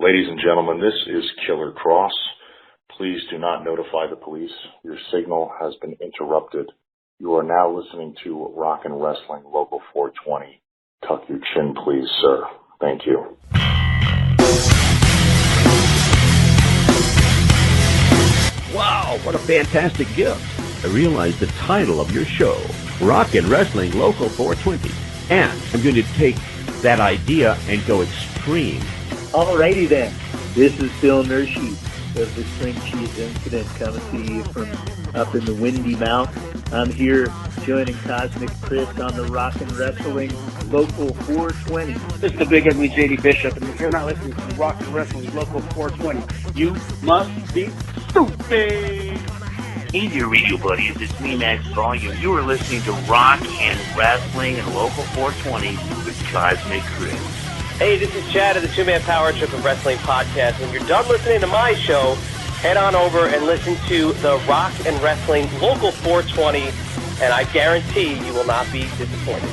Ladies and gentlemen, this is Killer Cross. Please do not notify the police. Your signal has been interrupted. You are now listening to Rock and Wrestling Local 420. Tuck your chin, please, sir. Thank you. Wow, what a fantastic gift. I realize the title of your show, Rock and Wrestling Local 420. And I'm going to take that idea and go extreme. Alrighty then. This is Phil Nershi of the String Cheese Incident coming to you from up in the Windy Mouth. I'm here joining Cosmic Chris on the Rock and Wrestling Local 420. This is the big ugly JD Bishop, and if you're not listening to Rock and Wrestling Local 420, you must be stupid. Hey there, radio buddies. It's me, Max Volume. You are listening to Rock and Wrestling and Local 420 with Cosmic Chris. Hey, this is Chad of the Two-Man Power Trip of Wrestling Podcast. When you're done listening to my show, head on over and listen to the Rock and Wrestling Local 420, and I guarantee you will not be disappointed.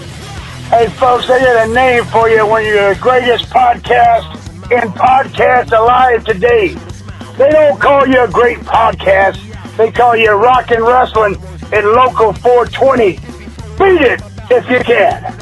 Hey, folks, I got a name for you, one of your greatest podcasts in podcast alive today. They don't call you a great podcast. They call you Rock and Wrestling in Local 420. Beat it if you can.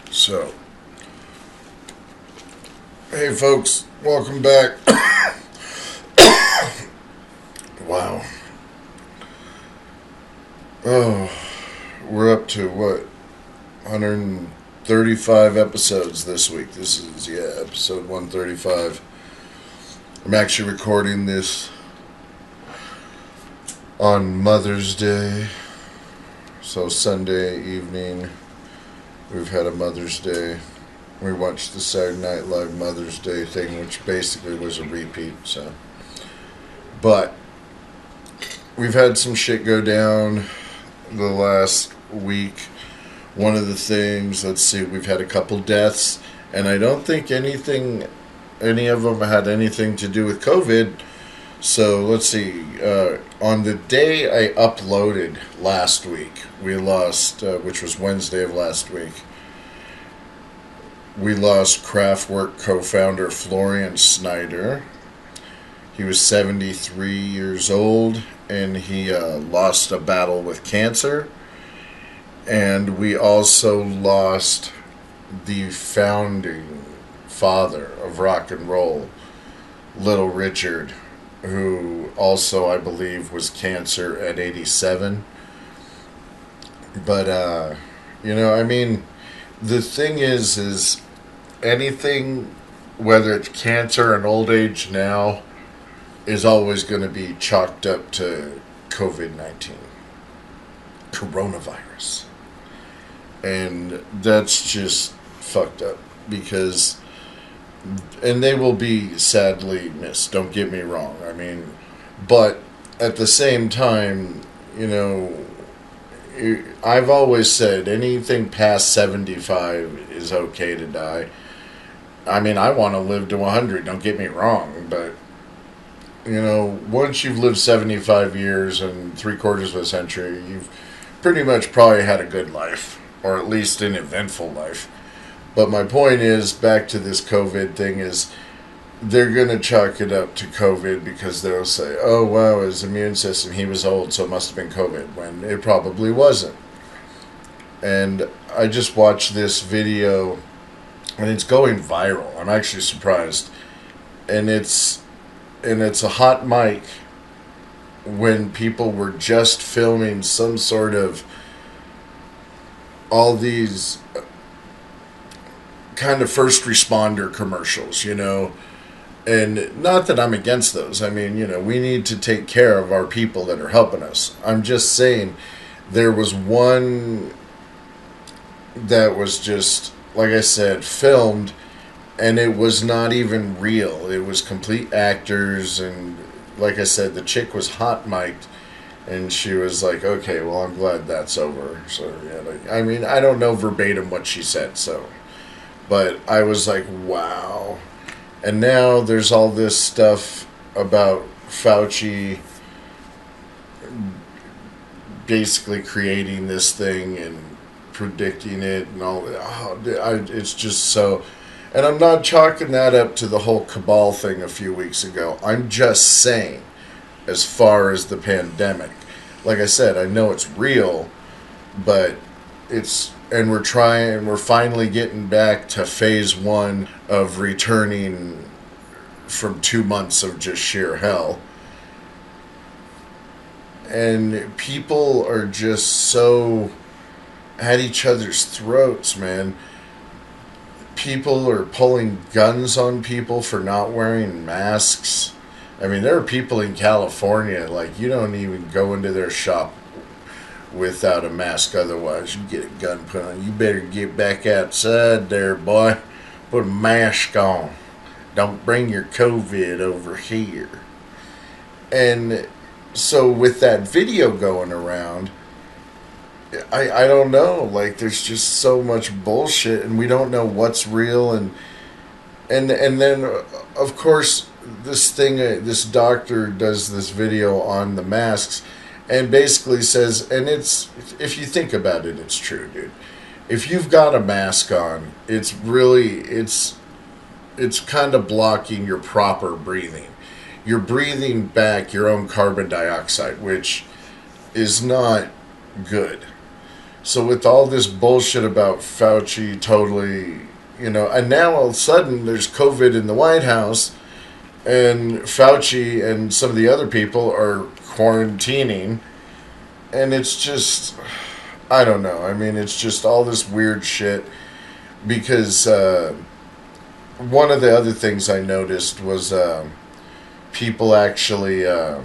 So, hey folks, welcome back. Wow. Oh, we're up to what? 135 episodes this week. This is, episode 135. I'm actually recording this on Mother's Day. So Sunday evening, we've had a Mother's Day. We watched the Saturday Night Live Mother's Day thing, which basically was a repeat, so. But we've had some shit go down the last week. One of the things, let's see, we've had a couple deaths, and I don't think any of them had anything to do with COVID. So let's see, on the day I uploaded last week, we lost, which was Wednesday of last week, we lost Kraftwerk co-founder Florian Snyder. He was 73 years old, and he lost a battle with cancer. And we also lost the founding father of rock and roll, Little Richard, who also, I believe, was cancer at 87. But, I mean, the thing is anything, whether it's cancer and old age now, is always going to be chalked up to COVID-19. Coronavirus. And that's just fucked up because... And they will be sadly missed, don't get me wrong. I mean, but at the same time, I've always said anything past 75 is okay to die. I mean, I want to live to 100, don't get me wrong, but, once you've lived 75 years and 3/4 of a century, you've pretty much probably had a good life, or at least an eventful life. But my point is, back to this COVID thing, is they're going to chalk it up to COVID because they'll say, oh, wow, his immune system, he was old, so it must have been COVID, when it probably wasn't. And I just watched this video, and it's going viral. I'm actually surprised. and it's a hot mic when people were just filming some sort of all these kind of first responder commercials, and not that I'm against those. I mean, we need to take care of our people that are helping us. I'm just saying there was one that was just, like I said, filmed, and it was not even real. It was complete actors, and like I said, the chick was hot mic'd, and she was like, okay, well, I'm glad that's over. So, yeah, I mean, I don't know verbatim what she said, but I was like, wow. And now there's all this stuff about Fauci basically creating this thing and predicting it and all. It's just so. And I'm not chalking that up to the whole cabal thing a few weeks ago. I'm just saying, as far as the pandemic, like I said, I know it's real, but and we're finally getting back to phase 1 of returning from 2 months of just sheer hell. And people are just so at each other's throats, man. People are pulling guns on people for not wearing masks. I mean, there are people in California, like, you don't even go into their shop without a mask, otherwise you get a gun put on. You better get back outside there, boy. Put a mask on. Don't bring your COVID over here. And so with that video going around, I don't know, like, there's just so much bullshit, and we don't know what's real, and then of course this doctor does this video on the masks and basically says, and it's, if you think about it, it's true, dude. If you've got a mask on, it's kind of blocking your proper breathing. You're breathing back your own carbon dioxide, which is not good. So with all this bullshit about Fauci totally, and now all of a sudden there's COVID in the White House, and Fauci and some of the other people are quarantining, and it's just, I don't know. I mean, it's just all this weird shit, because one of the other things I noticed was people actually, oh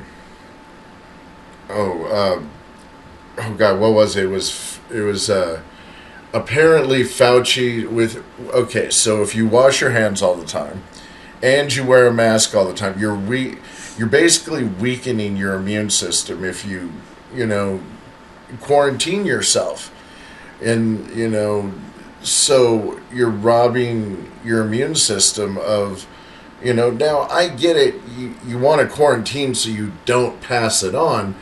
God, what was it? It was apparently Fauci with, okay, so if you wash your hands all the time and you wear a mask all the time, you're basically weakening your immune system if you quarantine yourself. And, so you're robbing your immune system of, now I get it, you want to quarantine so you don't pass it on,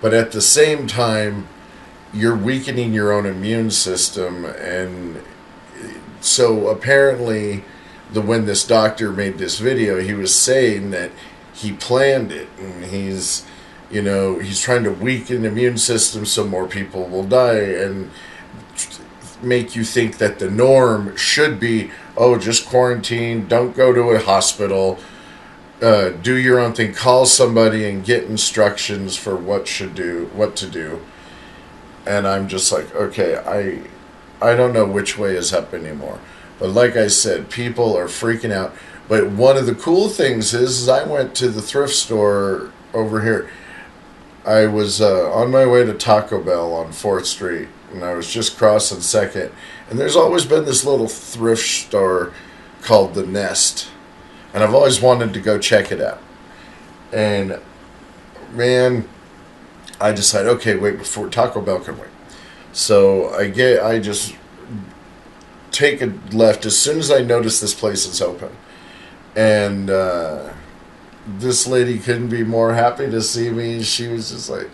but at the same time, you're weakening your own immune system. And so apparently, when this doctor made this video, he was saying that he planned it, and he's trying to weaken the immune system so more people will die, and make you think that the norm should be, oh, just quarantine, don't go to a hospital, do your own thing, call somebody and get instructions for what to do. And I'm just like, okay, I don't know which way is up anymore. But like I said, people are freaking out. But one of the cool things is I went to the thrift store over here. I was on my way to Taco Bell on 4th Street, and I was just crossing 2nd. And there's always been this little thrift store called The Nest. And I've always wanted to go check it out. And, man, I decided, okay, wait, before Taco Bell can wait. So I just take a left as soon as I notice this place is open. And this lady couldn't be more happy to see me. She was just like,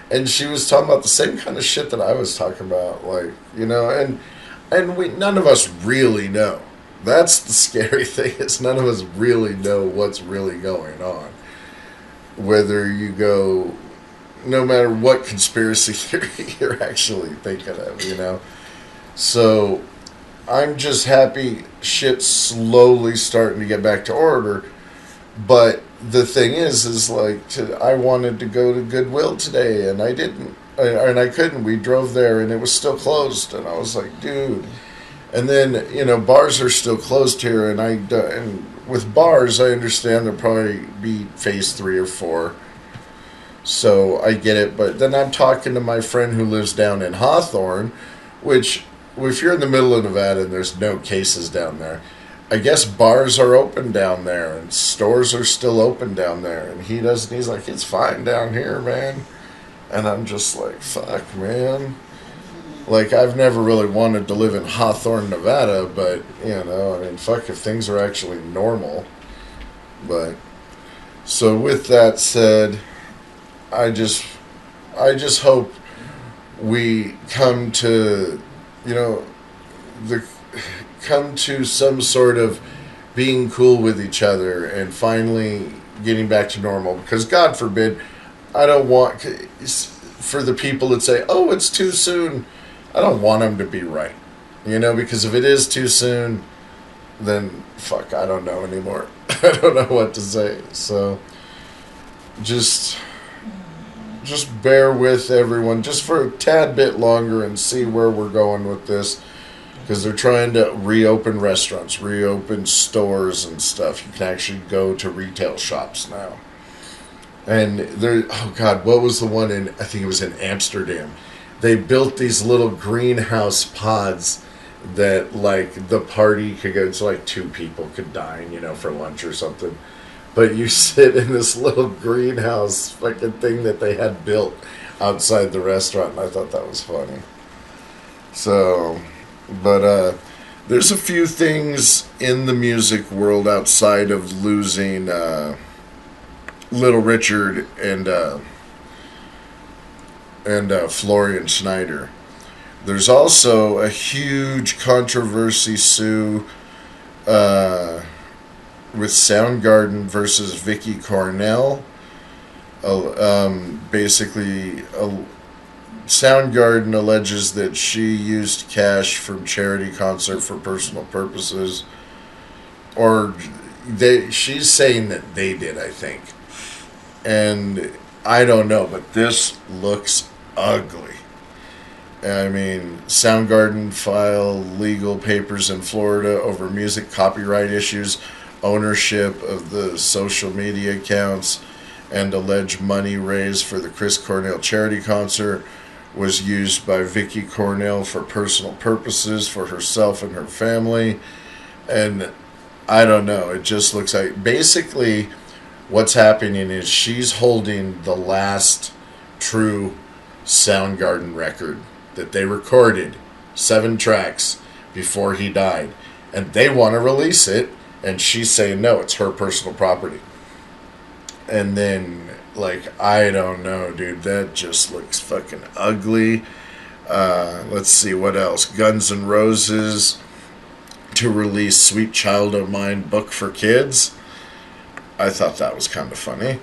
and she was talking about the same kind of shit that I was talking about, like, and we, none of us really know. That's the scary thing, is none of us really know what's really going on. Whether you go, no matter what conspiracy theory you're actually thinking of, So I'm just happy shit's slowly starting to get back to order. But the thing is like, I wanted to go to Goodwill today, and I didn't, and I couldn't. We drove there, and it was still closed, and I was like, dude. And then, bars are still closed here, and with bars, I understand there'll probably be phase 3 or 4. So I get it, but then I'm talking to my friend who lives down in Hawthorne, which, if you're in the middle of Nevada and there's no cases down there, I guess bars are open down there and stores are still open down there. And he's like, it's fine down here, man. And I'm just like, fuck, man. Like, I've never really wanted to live in Hawthorne, Nevada, but, fuck if things are actually normal. But, so with that said, I just hope we come to, come to some sort of being cool with each other and finally getting back to normal. Because God forbid, I don't want for the people that say, oh, it's too soon. I don't want them to be right. Because if it is too soon, then fuck, I don't know anymore. I don't know what to say. So just bear with everyone just for a tad bit longer and see where we're going with this. Because they're trying to reopen restaurants, reopen stores and stuff. You can actually go to retail shops now. And oh God, what was the one I think it was in Amsterdam. They built these little greenhouse pods that, like, the party could go, so like 2 people could dine, for lunch or something. But you sit in this little greenhouse fucking thing that they had built outside the restaurant, and I thought that was funny. So, but there's a few things in the music world outside of losing Little Richard and Florian Schneider. There's also a huge controversy, Sue, with Soundgarden versus Vicky Cornell. Basically, Soundgarden alleges that she used cash from charity concert for personal purposes. Or she's saying that they did, I think. And I don't know, but this looks ugly. I mean, Soundgarden filed legal papers in Florida over music copyright issues, ownership of the social media accounts, and alleged money raised for the Chris Cornell charity concert was used by Vicky Cornell for personal purposes for herself and her family. And I don't know, it just looks like basically what's happening is she's holding the last true Soundgarden record that they recorded, 7 tracks, before he died. And they want to release it, and she's saying no, it's her personal property. And then, like, I don't know, dude, that just looks fucking ugly. Let's see, what else? Guns N' Roses to release Sweet Child O' Mine book for kids. I thought that was kind of funny.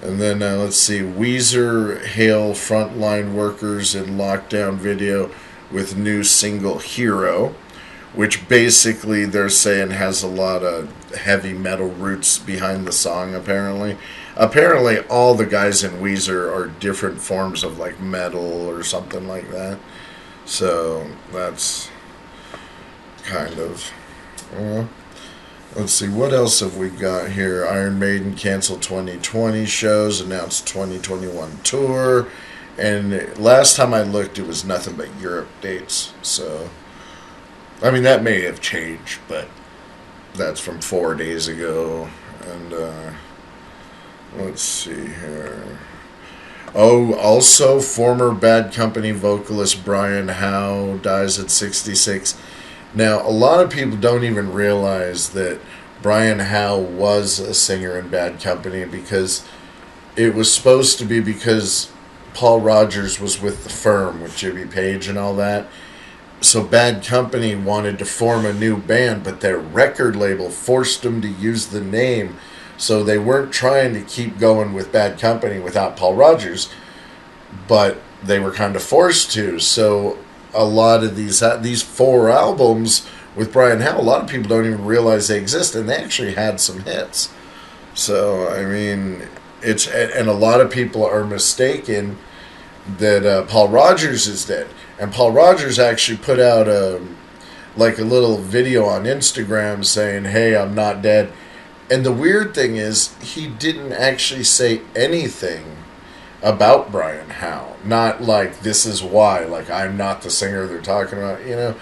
And then, let's see, Weezer hail frontline workers in lockdown video with new single Hero, which basically they're saying has a lot of heavy metal roots behind the song, apparently. Apparently, all the guys in Weezer are different forms of, like, metal or something like that. So, that's kind of... let's see, what else have we got here? Iron Maiden canceled 2020 shows, announced 2021 tour, and last time I looked, it was nothing but Europe dates. So, I mean, that may have changed, but that's from 4 days ago. And let's see here. Oh, also, former Bad Company vocalist Brian Howe dies at 66. Now, a lot of people don't even realize that Brian Howe was a singer in Bad Company, because it was supposed to be because Paul Rogers was with The Firm with Jimmy Page and all that. So Bad Company wanted to form a new band, but their record label forced them to use the name. So they weren't trying to keep going with Bad Company without Paul Rogers, but they were kind of forced to. So a lot of these 4 albums with Brian Howe, a lot of people don't even realize they exist, and they actually had some hits. So, I mean, and a lot of people are mistaken that Paul Rogers is dead. And Paul Rogers actually put out a little video on Instagram saying, "Hey, I'm not dead." And the weird thing is, he didn't actually say anything about Brian Howe. Not like, this is why, like, I'm not the singer they're talking about, you know?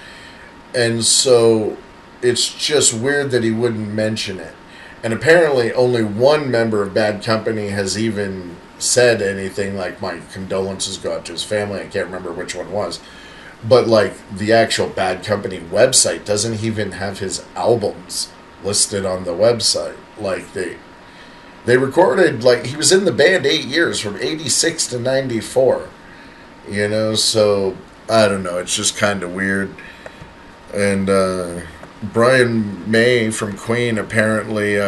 And so it's just weird that he wouldn't mention it. And apparently only one member of Bad Company has even said anything like, my condolences go out to his family. I can't remember which one was. But, like, the actual Bad Company website doesn't even have his albums listed on the website. Like, they recorded, like, he was in the band 8 years, from 86 to 94. You know, so, I don't know, it's just kind of weird. And, Brian May from Queen apparently,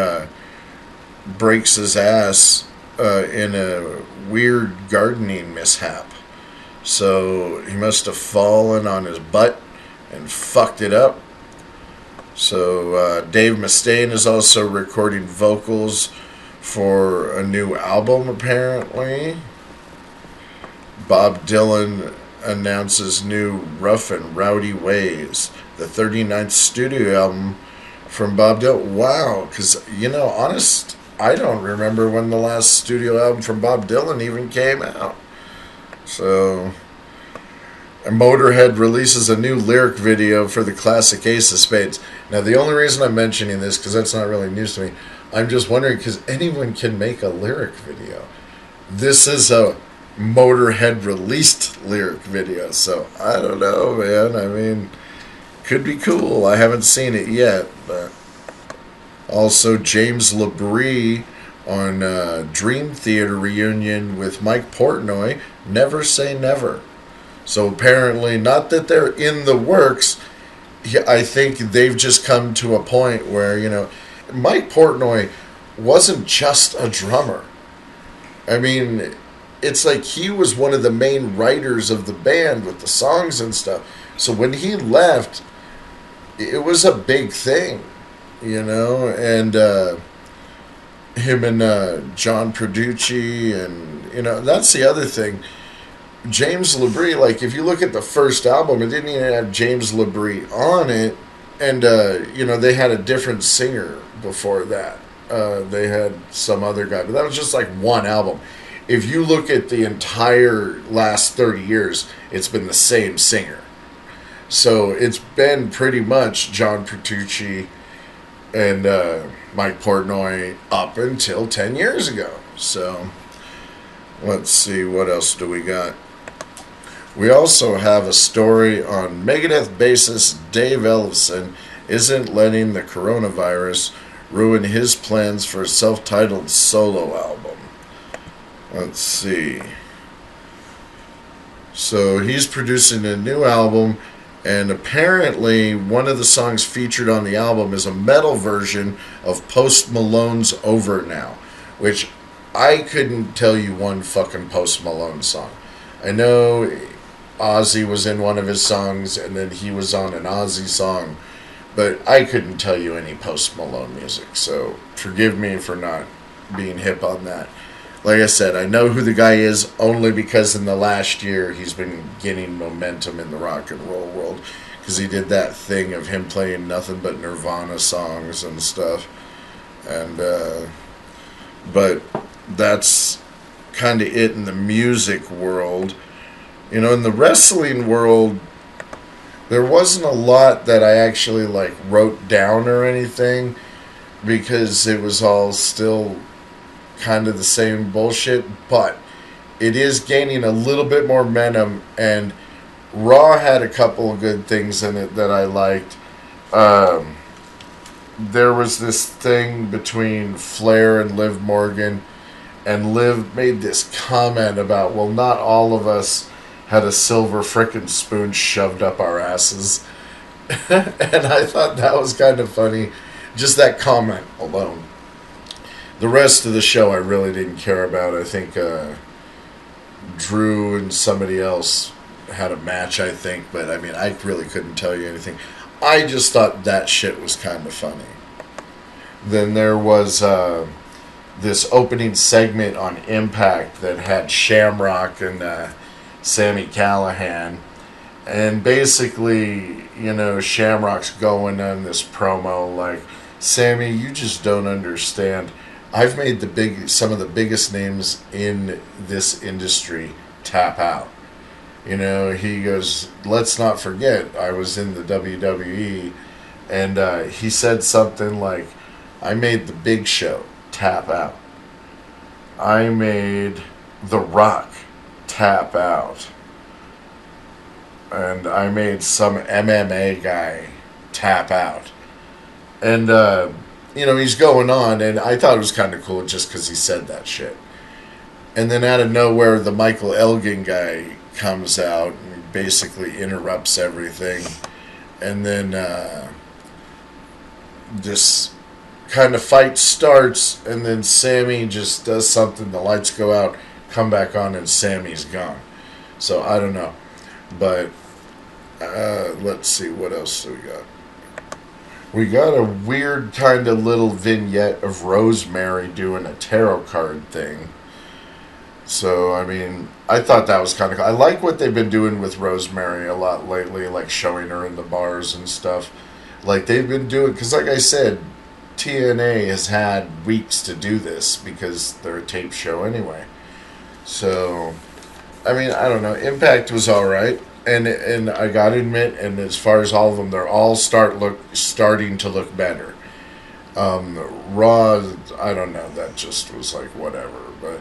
breaks his ass, in a weird gardening mishap. So, he must have fallen on his butt and fucked it up. So, Dave Mustaine is also recording vocals for a new album, apparently. Bob Dylan announces new Rough and Rowdy Ways, the 39th studio album from Bob Dylan. Wow, because, you know, honest, I don't remember when the last studio album from Bob Dylan even came out. So, Motorhead releases a new lyric video for the classic Ace of Spades. Now, the only reason I'm mentioning this, because that's not really news to me, I'm just wondering, because anyone can make a lyric video. This is a Motorhead released lyric video, so I don't know, man. I mean, could be cool. I haven't seen it yet, but also James LaBrie on Dream Theater reunion with Mike Portnoy, Never Say Never. So apparently, not that they're in the works, I think they've just come to a point where, you know, Mike Portnoy wasn't just a drummer. I mean, it's like he was one of the main writers of the band with the songs and stuff. So when he left, it was a big thing, you know, and him and John Produce, and, you know, that's the other thing. James LaBrie, like, if you look at the first album, it didn't even have James LaBrie on it, and, you know, they had a different singer before that. They had some other guy, but that was just like one album. If you look at the entire last 30 years, it's been the same singer. So it's been pretty much John Petrucci and Mike Portnoy up until 10 years ago. So let's see, what else do we got? We also have a story on Megadeth bassist Dave Ellefson isn't letting the coronavirus ruin his plans for a self-titled solo album. Let's see. So he's producing a new album, and apparently one of the songs featured on the album is a metal version of Post Malone's Over Now, which I couldn't tell you one fucking Post Malone song. I know Ozzy was in one of his songs, and then he was on an Ozzy song, but I couldn't tell you any Post Malone music, so forgive me for not being hip on that. Like I said, I know who the guy is only because in the last year he's been getting momentum in the rock and roll world, because he did that thing of him playing nothing but Nirvana songs and stuff. And but that's kind of it in the music world. You know, in the wrestling world, there wasn't a lot that I actually like wrote down or anything, because it was all still kind of the same bullshit, but it is gaining a little bit more momentum, and Raw had a couple of good things in it that I liked. There was this thing between Flair and Liv Morgan, and Liv made this comment about, well, not all of us had a silver frickin' spoon shoved up our asses. And I thought that was kind of funny, just that comment alone. The rest of the show I really didn't care about. I think Drew and somebody else had a match, I think, but I mean, I really couldn't tell you anything. I just thought that shit was kind of funny. Then there was this opening segment on Impact that had Shamrock and Sami Callihan. And basically, Shamrock's going on this promo like, Sammy, you just don't understand. I've made some of the biggest names in this industry tap out. He goes, let's not forget, I was in the WWE, and he said something like, I made the Big Show tap out. I made The Rock tap out. And I made some MMA guy tap out. And, he's going on, and I thought it was kind of cool just because he said that shit. And then out of nowhere, the Michael Elgin guy comes out and basically interrupts everything. And then this kind of fight starts, and then Sammy just does something, the lights go out, come back on, and Sammy's gone. So, I don't know. But let's see, what else do we got? We got a weird kind of little vignette of Rosemary doing a tarot card thing. So, I mean, I thought that was kind of cool. I like what they've been doing with Rosemary a lot lately, like showing her in the bars and stuff. Like, they've been doing, because like I said, TNA has had weeks to do this because they're a tape show anyway. So, I mean, I don't know. Impact was alright. And I gotta admit, and as far as all of them, they're all starting to look better. Raw, I don't know, that just was like whatever. But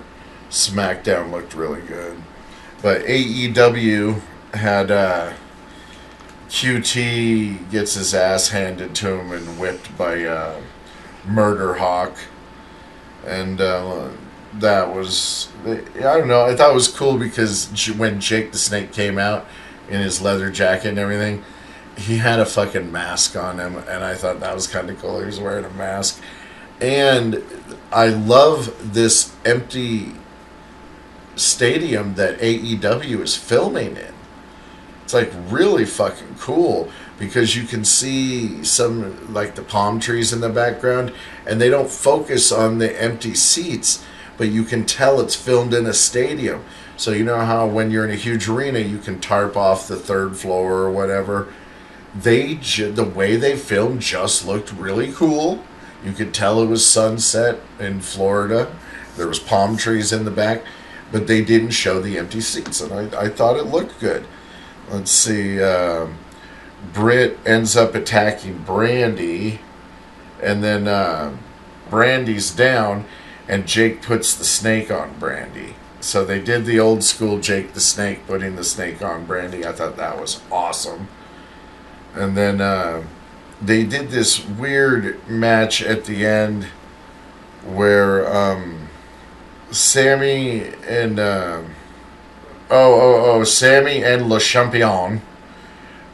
SmackDown looked really good. But AEW had QT gets his ass handed to him and whipped by Murder Hawk. And that was, I don't know, I thought it was cool because when Jake the Snake came out in his leather jacket and everything, he had a fucking mask on him, and I thought that was kind of cool. He was wearing a mask. And I love this empty stadium that AEW is filming in. It's like really fucking cool because you can see some, like, the palm trees in the background, and they don't focus on the empty seats, but you can tell it's filmed in a stadium. So you know how when you're in a huge arena, you can tarp off the third floor or whatever. The way they filmed just looked really cool. You could tell it was sunset in Florida. There was palm trees in the back, but they didn't show the empty seats, and I thought it looked good. Let's see. Britt ends up attacking Brandy, and then Brandy's down, and Jake puts the snake on Brandy. So they did the old school Jake the Snake, putting the snake on Brandy. I thought that was awesome. And then they did this weird match at the end where Sammy and Sammy and Le Champion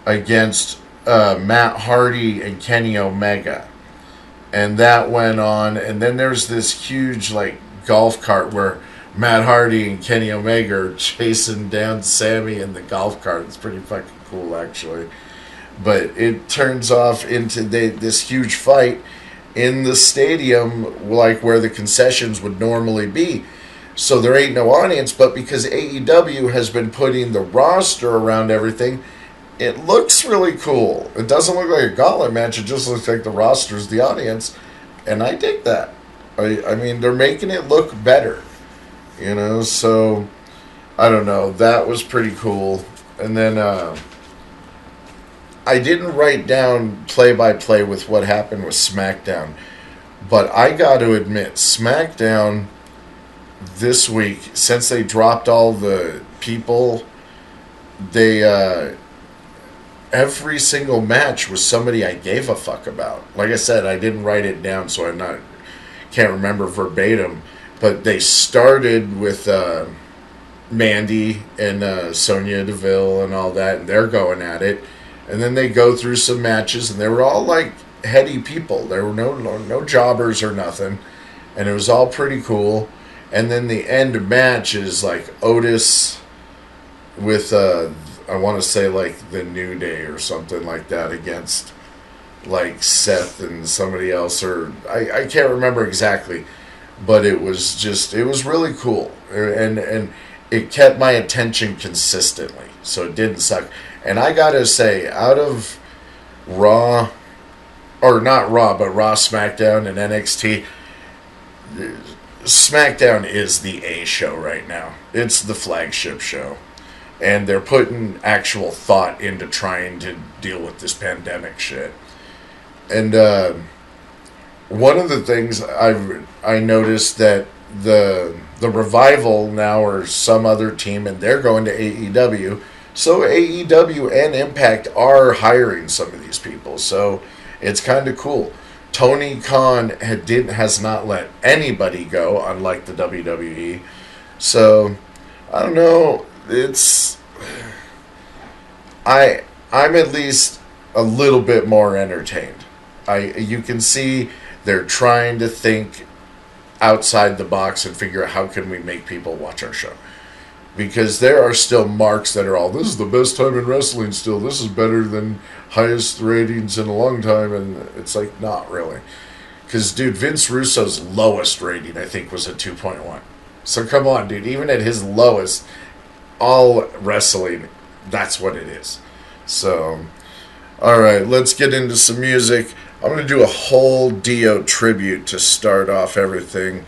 against Matt Hardy and Kenny Omega. And that went on, and then there's this huge like golf cart where Matt Hardy and Kenny Omega are chasing down Sammy in the golf cart. It's pretty fucking cool, actually. But it turns off into this huge fight in the stadium, like where the concessions would normally be. So there ain't no audience, but because AEW has been putting the roster around everything, it looks really cool. It doesn't look like a gauntlet match. It just looks like the roster's the audience. And I dig that. I mean, they're making it look better. So I don't know. That was pretty cool. And then I didn't write down play-by-play with what happened with SmackDown. But I got to admit, SmackDown this week, since they dropped all the people, they every single match was somebody I gave a fuck about. Like I said, I didn't write it down, so can't remember verbatim. But they started with Mandy and Sonya Deville and all that, and they're going at it. And then they go through some matches, and they were all like heady people. There were no jobbers or nothing, and it was all pretty cool. And then the end match is like Otis with I want to say like the New Day or something like that against like Seth and somebody else, or I can't remember exactly. but it was really cool, and it kept my attention consistently, so it didn't suck. And I gotta say, out of Raw, or not Raw, but Raw, SmackDown, and NXT, SmackDown is the A show right now. It's the flagship show. And they're putting actual thought into trying to deal with this pandemic shit. And one of the things I noticed that the Revival now are some other team, and they're going to AEW. So AEW and Impact are hiring some of these people. So it's kind of cool. Tony Khan has not let anybody go, unlike the WWE. So I don't know. I'm at least a little bit more entertained. You can see they're trying to think outside the box and figure out how can we make people watch our show. Because there are still marks that are all, this is the best time in wrestling still. This is better than highest ratings in a long time. And it's like, not really. Because, dude, Vince Russo's lowest rating, I think, was a 2.1. So come on, dude. Even at his lowest, all wrestling, that's what it is. So, all right, let's get into some music. I'm going to do a whole Dio tribute to start off everything.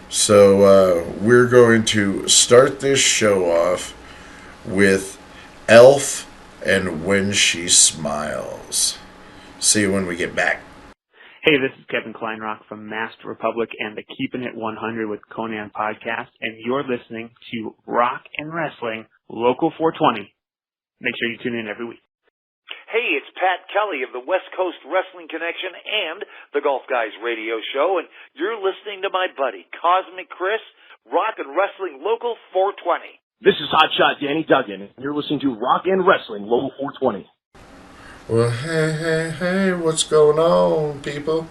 So we're going to start this show off with Elf and When She Smiles. See you when we get back. Hey, this is Kevin Kleinrock from Masked Republic and the Keeping It 100 with Conan podcast, and you're listening to Rock and Wrestling Local 420. Make sure you tune in every week. Hey, it's Pat Kelly of the West Coast Wrestling Connection and the Golf Guys radio show, and you're listening to my buddy, Cosmic Chris, Rock and Wrestling Local 420. This is Hotshot Danny Duggan, and you're listening to Rock and Wrestling Local 420. Well, hey, what's going on, people?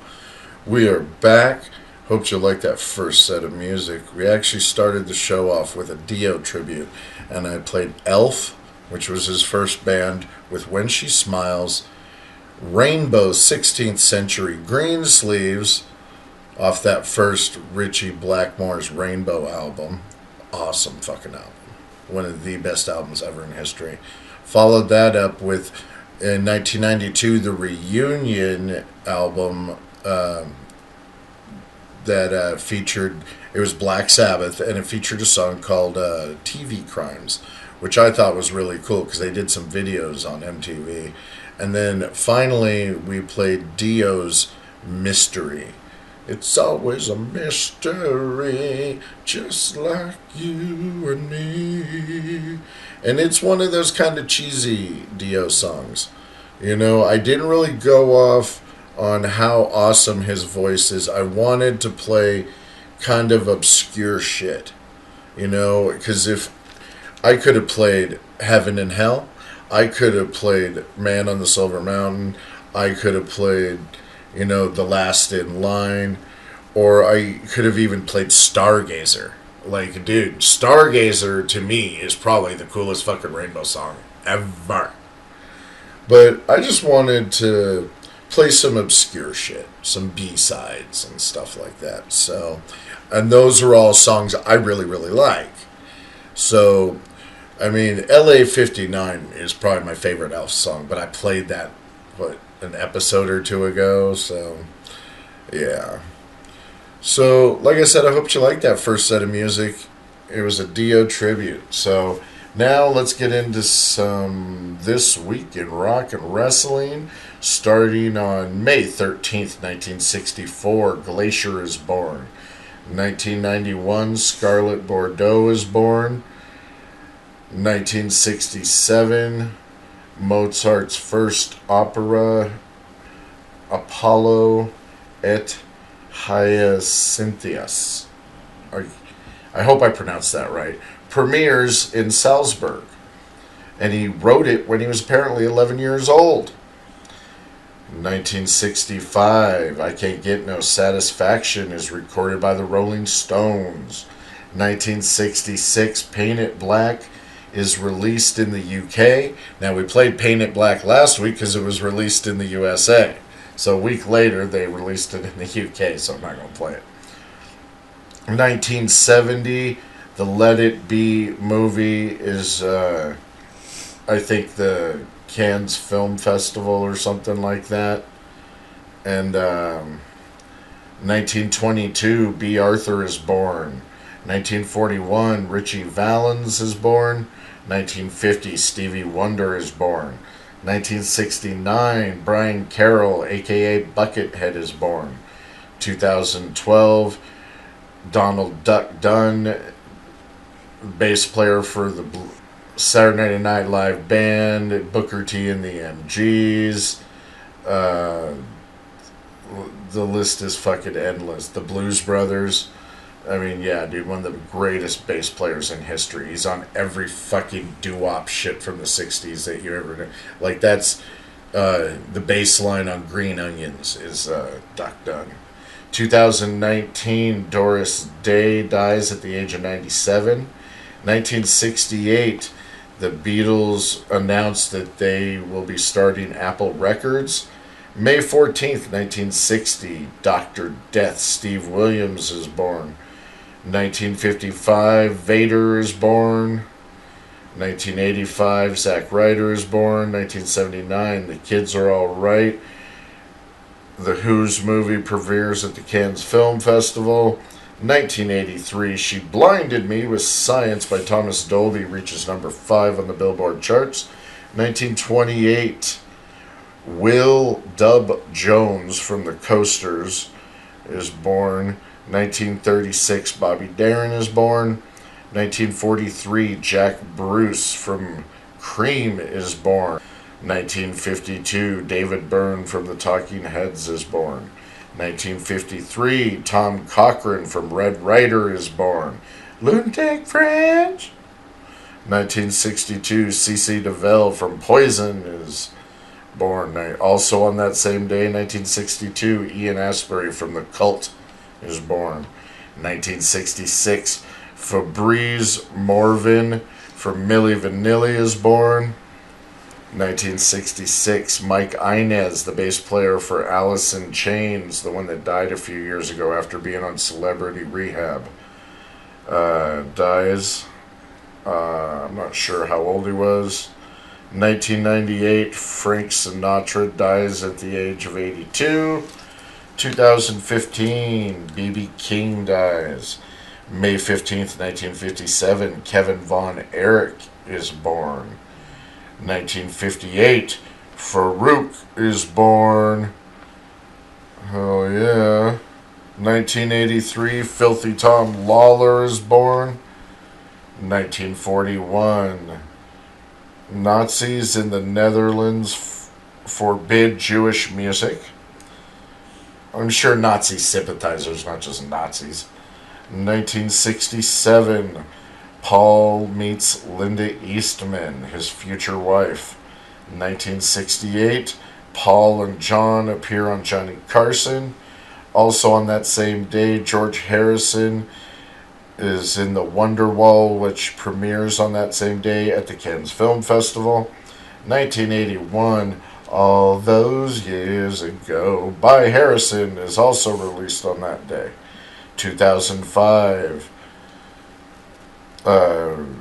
We are back. Hope you like that first set of music. We actually started the show off with a Dio tribute, and I played Elf, which was his first band, with When She Smiles, Rainbow 16th Century Green Sleeves, off that first Richie Blackmore's Rainbow album. Awesome fucking album. One of the best albums ever in history. Followed that up with, in 1992, the Reunion album that featured, it was Black Sabbath, and it featured a song called TV Crimes, which I thought was really cool because they did some videos on MTV. And then finally we played Dio's Mystery. It's always a mystery, just like you and me. And it's one of those kind of cheesy Dio songs. You know, I didn't really go off on how awesome his voice is. I wanted to play kind of obscure shit. You know, because if I could have played Heaven and Hell, I could have played Man on the Silver Mountain, I could have played, you know, The Last in Line, or I could have even played Stargazer. Like, dude, Stargazer to me is probably the coolest fucking Rainbow song ever. But I just wanted to play some obscure shit, some B-sides and stuff like that. So, and those are all songs I really, really like. So, I mean, LA 59 is probably my favorite Elf song, but I played that, an episode or two ago, so, yeah. So, like I said, I hope you liked that first set of music. It was a Dio tribute. So, now let's get into some This Week in Rock and Wrestling. Starting on May 13th, 1964, Glacier is born. 1991, Scarlett Bordeaux is born. 1967, Mozart's first opera, Apollo et Hyacinthus. I hope I pronounced that right. Premieres in Salzburg. And he wrote it when he was apparently 11 years old. 1965, I Can't Get No Satisfaction is recorded by the Rolling Stones. 1966, Paint It Black is released in the UK. Now, we played Paint It Black last week because it was released in the USA. So a week later, they released it in the UK, so I'm not going to play it. 1970, the Let It Be movie is, I think, the Cannes Film Festival or something like that. And 1922, B. Arthur is born. 1941, Richie Valens is born. 1950, Stevie Wonder is born. 1969, Brian Carroll, aka Buckethead, is born. 2012, Donald Duck Dunn, bass player for the Saturday Night Live band, Booker T and the MGs. The list is fucking endless. The Blues Brothers. I mean, yeah, dude, one of the greatest bass players in history. He's on every fucking doo-wop shit from the 60s that you ever know. Like, that's the bass line on Green Onions is Duck Dunn. 2019, Doris Day dies at the age of 97. 1968, the Beatles announced that they will be starting Apple Records. May 14th, 1960, Dr. Death, Steve Williams, is born. 1955, Vader is born. 1985, Zack Ryder is born. 1979, The Kids Are All Right. The Who's movie premieres at the Cannes Film Festival. 1983, She Blinded Me with Science by Thomas Dolby reaches number 5 on the Billboard charts. 1928, Will Dub Jones from the Coasters is born. 1936, Bobby Darin is born. 1943, Jack Bruce from Cream is born. 1952, David Byrne from the Talking Heads is born. 1953, Tom Cochrane from Red Ryder is born. Lunatic French. 1962, CC DeVille from Poison is born. Also on that same day, 1962, Ian Astbury from The Cult is born. 1966, Fabrice Morvan from Milli Vanilli is born. 1966, Mike Inez, the bass player for Alice in Chains, the one that died a few years ago after being on Celebrity Rehab, dies. I'm not sure how old he was. 1998, Frank Sinatra dies at the age of 82. 2015, B.B. King dies. May 15th, 1957, Kevin Von Erich is born. 1958, Farouk is born. Oh yeah. 1983, Filthy Tom Lawler is born. 1941, Nazis in the Netherlands forbid Jewish music. I'm sure Nazi sympathizers, not just Nazis. 1967, Paul meets Linda Eastman, his future wife. 1968, Paul and John appear on Johnny Carson. Also on that same day, George Harrison is in The Wonderwall, which premieres on that same day at the Cannes Film Festival. 1981, All Those Years Ago by Harrison is also released on that day. 2005,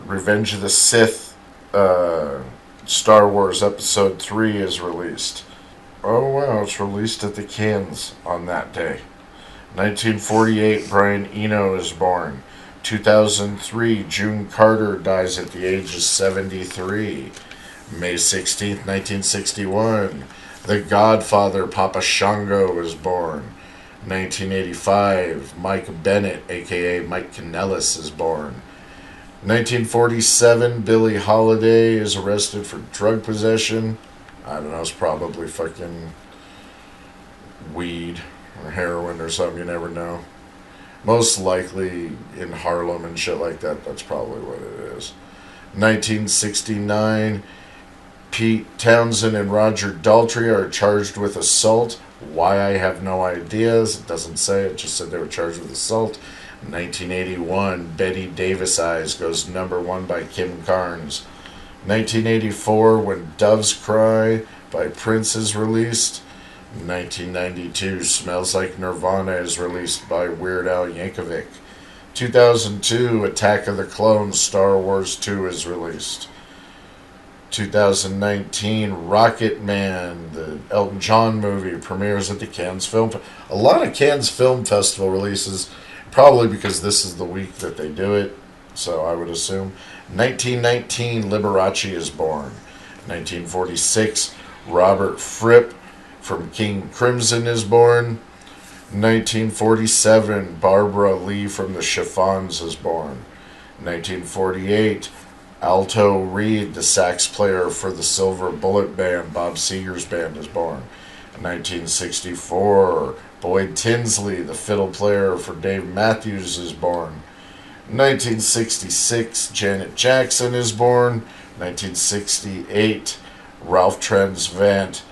Revenge of the Sith, Star Wars Episode 3 is released. Oh wow, it's released at the Cannes on that day. 1948, Brian Eno is born. 2003, June Carter dies at the age of 73. May 16th, 1961, The Godfather, Papa Shango, is born. 1985, Mike Bennett, aka Mike Kanellis, is born. 1947, Billie Holiday is arrested for drug possession. I don't know, it's probably fucking weed or heroin or something, you never know. Most likely in Harlem and shit like that, that's probably what it is. 1969, Pete Townsend and Roger Daltrey are charged with assault. Why, I have no ideas. It doesn't say, it just said they were charged with assault. 1981, Betty Davis Eyes goes #1 by Kim Carnes. 1984, When Doves Cry by Prince is released. 1992, Smells Like Nirvana is released by Weird Al Yankovic. 2002, Attack of the Clones, Star Wars 2 is released. 2019, Rocket Man, the Elton John movie, premieres at the Cannes Film Festival. A lot of Cannes Film Festival releases, probably because this is the week that they do it, so I would assume. 1919, Liberace is born. 1946, Robert Fripp from King Crimson is born. 1947, Barbara Lee from the Chiffons is born. 1948, Alto Reed, the sax player for the Silver Bullet Band, Bob Seger's band, is born. 1964, Boyd Tinsley, the fiddle player for Dave Matthews, is born. 1966, Janet Jackson is born. 1968, Ralph Transvant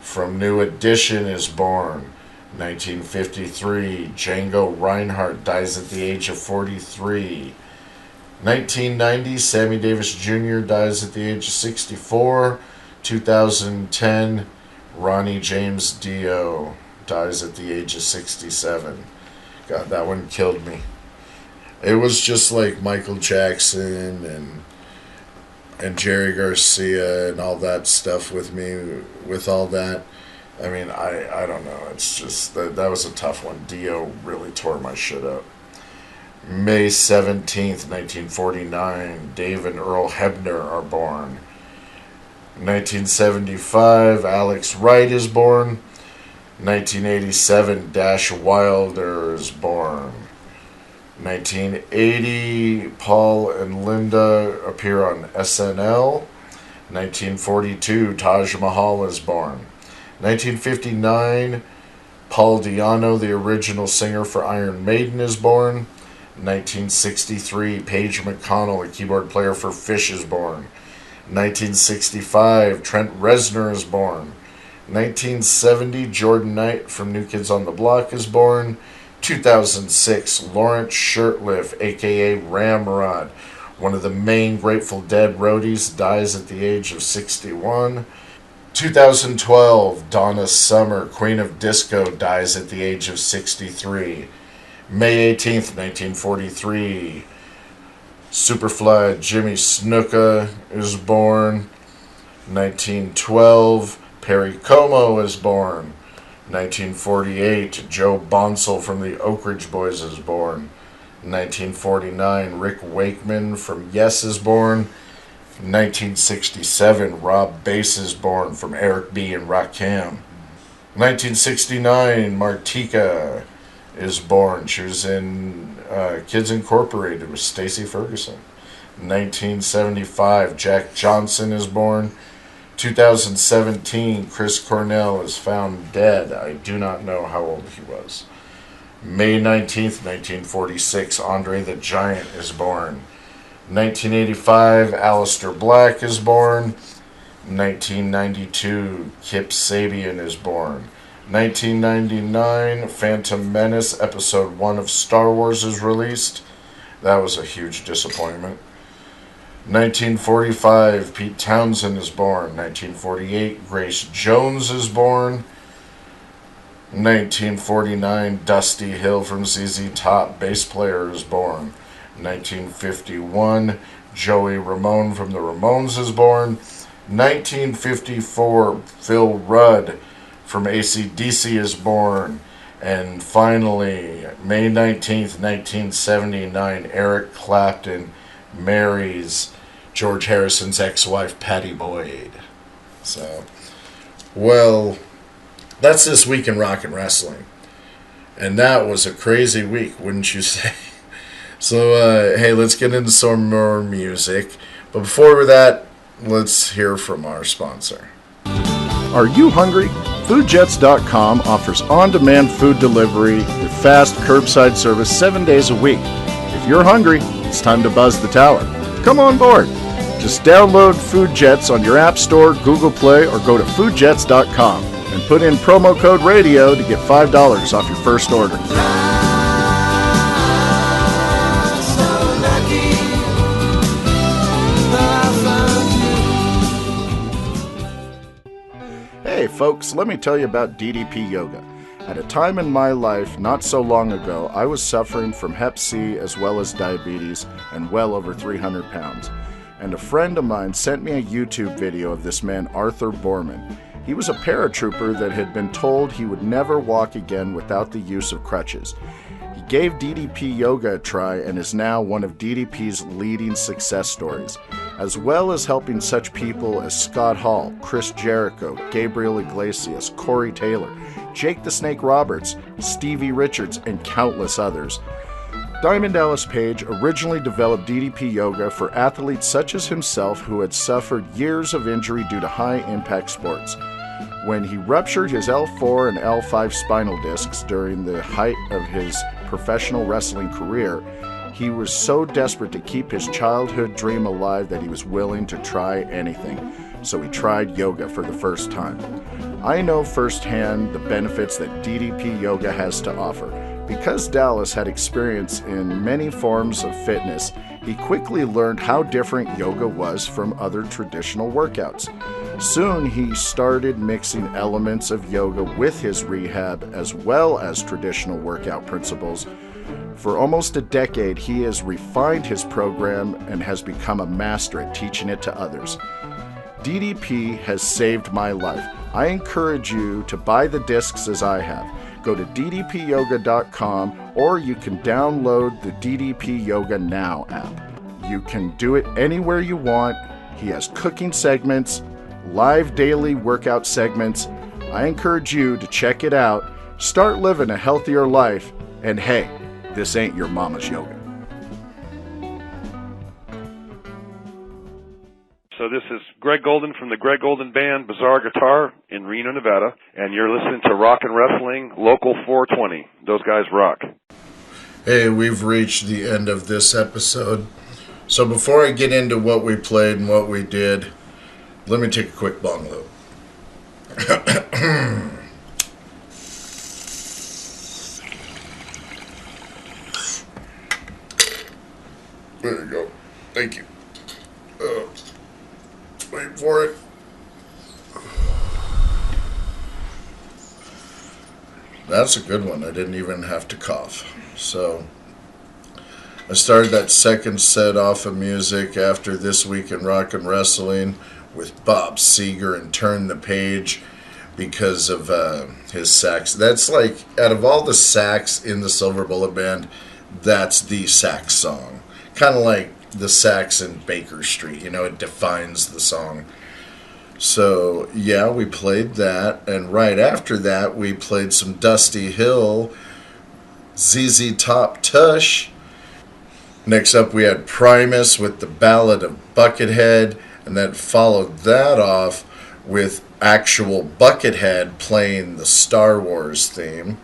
from New Edition is born. 1953, Django Reinhardt dies at the age of 43. 1990, Sammy Davis Jr. dies at the age of 64. 2010, Ronnie James Dio dies at the age of 67. God, that one killed me. It was just like Michael Jackson and Jerry Garcia and all that stuff with me, with all that. I mean, I don't know. It's just, that was a tough one. Dio really tore my shit up. May 17th, 1949, Dave and Earl Hebner are born. 1975, Alex Wright is born. 1987, Dash Wilder is born. 1980, Paul and Linda appear on SNL. 1942, Taj Mahal is born. 1959, Paul Di'Anno, the original singer for Iron Maiden, is born. 1963, Paige McConnell, a keyboard player for Phish, is born. 1965, Trent Reznor is born. 1970, Jordan Knight from New Kids on the Block is born. 2006, Lawrence Shirtliff, a.k.a. Ramrod, one of the main Grateful Dead roadies, dies at the age of 61. 2012, Donna Summer, Queen of Disco, dies at the age of 63. May 18th, 1943, Superfly Jimmy Snuka is born. 1912, Perry Como is born. 1948, Joe Bonsall from the Oak Ridge Boys is born. 1949, Rick Wakeman from Yes is born. 1967, Rob Bass is born from Eric B. and Rakim. 1969, Martika is born. She was in Kids Incorporated with Stacey Ferguson. 1975, Jack Johnson is born. 2017, Chris Cornell is found dead. I do not know how old he was. May 19th, 1946, Andre the Giant is born. 1985, Alistair Black is born. 1992, Kip Sabian is born. 1999, Phantom Menace Episode 1 of Star Wars is released. That was a huge disappointment. 1945, Pete Townsend is born. 1948, Grace Jones is born. 1949, Dusty Hill from ZZ Top, bass player, is born. 1951, Joey Ramone from the Ramones is born. 1954, Phil Rudd from AC/DC is born. And finally, May 19th, 1979, Eric Clapton marries George Harrison's ex-wife, Patty Boyd. So, well, that's this week in rock and wrestling. And that was a crazy week, wouldn't you say? So, hey, let's get into some more music. But before that, let's hear from our sponsor. Are you hungry? FoodJets.com offers on-demand food delivery with fast curbside service 7 days a week. If you're hungry, it's time to buzz the tower. Come on board. Just download FoodJets on your App Store, Google Play, or go to FoodJets.com and put in promo code RADIO to get $5 off your first order. Hey folks, let me tell you about DDP Yoga. At a time in my life not so long ago, I was suffering from Hep C as well as diabetes and well over 300 pounds. And a friend of mine sent me a YouTube video of this man, Arthur Borman. He was a paratrooper that had been told he would never walk again without the use of crutches. He gave DDP yoga a try and is now one of DDP's leading success stories, as well as helping such people as Scott Hall, Chris Jericho, Gabriel Iglesias, Corey Taylor, Jake the Snake Roberts, Stevie Richards, and countless others. Diamond Dallas Page originally developed DDP yoga for athletes such as himself who had suffered years of injury due to high-impact sports. When he ruptured his L4 and L5 spinal discs during the height of his professional wrestling career, he was so desperate to keep his childhood dream alive that he was willing to try anything. So he tried yoga for the first time. I know firsthand the benefits that DDP yoga has to offer. Because Dallas had experience in many forms of fitness, he quickly learned how different yoga was from other traditional workouts. Soon he started mixing elements of yoga with his rehab as well as traditional workout principles. For almost a decade, he has refined his program and has become a master at teaching it to others. DDP has saved my life. I encourage you to buy the discs as I have. Go to ddpyoga.com or you can download the DDP Yoga Now app. You can do it anywhere you want. He has cooking segments, live daily workout segments. I encourage you to check it out. Start living a healthier life. And hey, this ain't your mama's yoga. So this is Greg Golden from the Greg Golden Band, Bizarre Guitar in Reno, Nevada, and you're listening to Rock and Wrestling Local 420. Those guys rock. Hey, we've reached the end of this episode. So before I get into what we played and what we did, let me take a quick bong load. There you go. Thank you. Wait for it. That's a good one. I didn't even have to cough. So I started that second set off of music after This Week in Rock and Wrestling with Bob Seger and Turn the Page because of his sax. That's like, out of all the sax in the Silver Bullet Band, that's the sax song. Kind of like the sax in Baker Street, you know, it defines the song. So yeah, we played that, and right after that we played some Dusty Hill, ZZ Top Tush. Next up we had Primus with the Ballad of Buckethead, and then followed that off with actual Buckethead playing the Star Wars theme,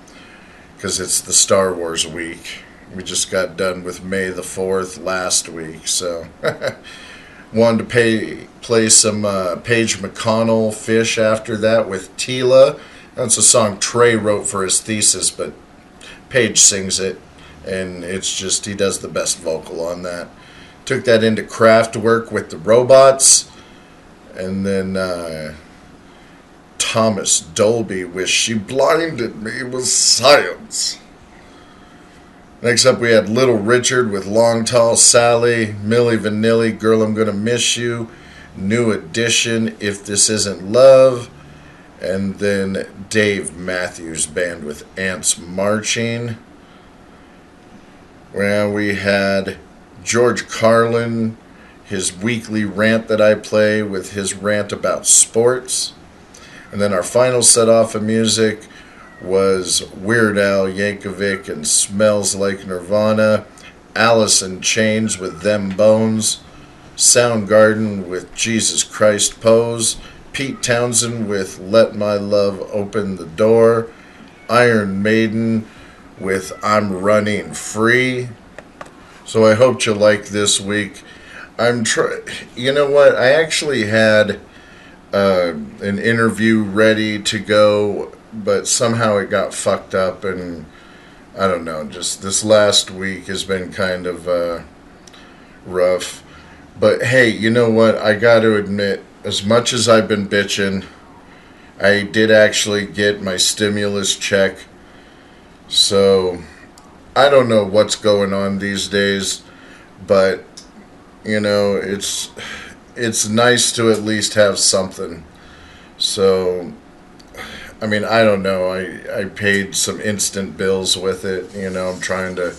because it's the Star Wars week. We just got done with May the 4th last week, so wanted to play some Paige McConnell Fish after that with Tila. That's a song Trey wrote for his thesis, but Paige sings it, and it's just, he does the best vocal on that. Took that into Kraftwerk with the Robots, and then Thomas Dolby with She Blinded Me with Science. Next up we had Little Richard with Long Tall Sally, Milli Vanilli, Girl I'm Gonna Miss You, New Edition, If This Isn't Love, and then Dave Matthews Band with Ants Marching. Well, we had George Carlin, his weekly rant that I play with his rant about sports. And then our final set off of music was Weird Al Yankovic and Smells Like Nirvana, Alice in Chains with Them Bones, Soundgarden with Jesus Christ Pose, Pete Townsend with Let My Love Open the Door, Iron Maiden with I'm Running Free. So I hope you like this week. You know what? I actually had an interview ready to go, but somehow it got fucked up, and I don't know, just this last week has been kind of rough. But hey, you know what? I got to admit, as much as I've been bitching, I did actually get my stimulus check So I don't know what's going on these days, but you know, it's nice to at least have something. So I mean, I don't know. I paid some instant bills with it. You know, I'm trying to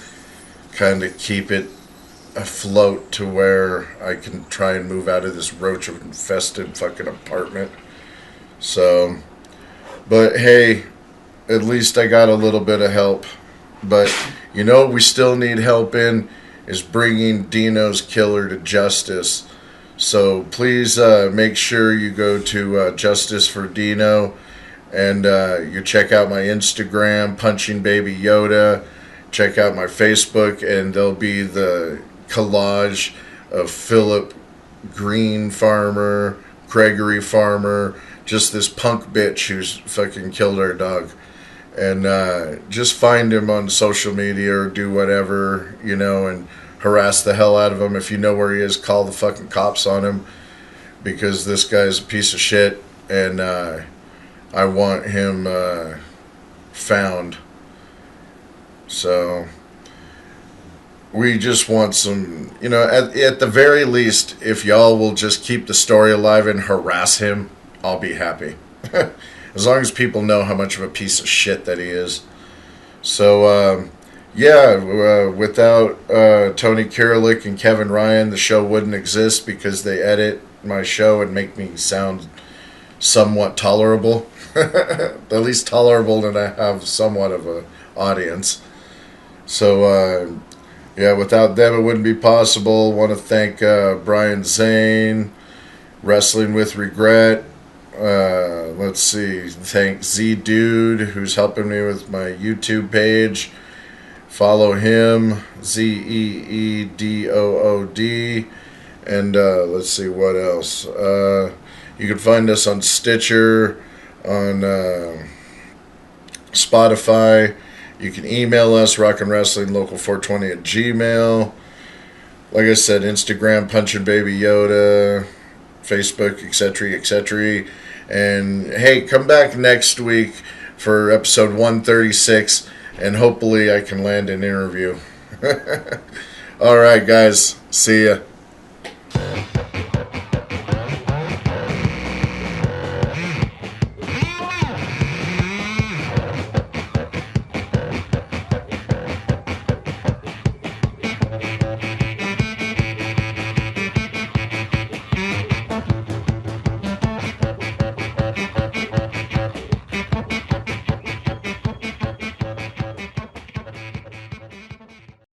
kind of keep it afloat to where I can try and move out of this roach-infested fucking apartment. So, but hey, at least I got a little bit of help. But, you know, we still need help in is bringing Dino's killer to justice. So please make sure you go to Justice for Dino, and you check out my Instagram, Punching Baby Yoda. Check out my Facebook, and there'll be the collage of Philip Green Farmer, Gregory Farmer, just this punk bitch who's fucking killed our dog. And just find him on social media or do whatever, you know, and harass the hell out of him. If you know where he is, call the fucking cops on him, because this guy's a piece of shit, and I want him found. So we just want some, you know, at the very least, if y'all will just keep the story alive and harass him, I'll be happy. As long as people know how much of a piece of shit that he is. So, without Tony Kirillik and Kevin Ryan, the show wouldn't exist, because they edit my show and make me sound somewhat tolerable. At least tolerable, that I have somewhat of an audience. So, without them, it wouldn't be possible. Want to thank Brian Zane, Wrestling with Regret. Let's see. Thank Z Dude, who's helping me with my YouTube page. Follow him, ZeeDood. And let's see what else. You can find us on Stitcher, on Spotify. You can email us, rockandwrestlinglocal420@gmail. Like I said, Instagram, Punchin' Baby Yoda, Facebook, etc., etc. And hey, come back next week for episode 136, and hopefully I can land an interview. All right, guys. See ya.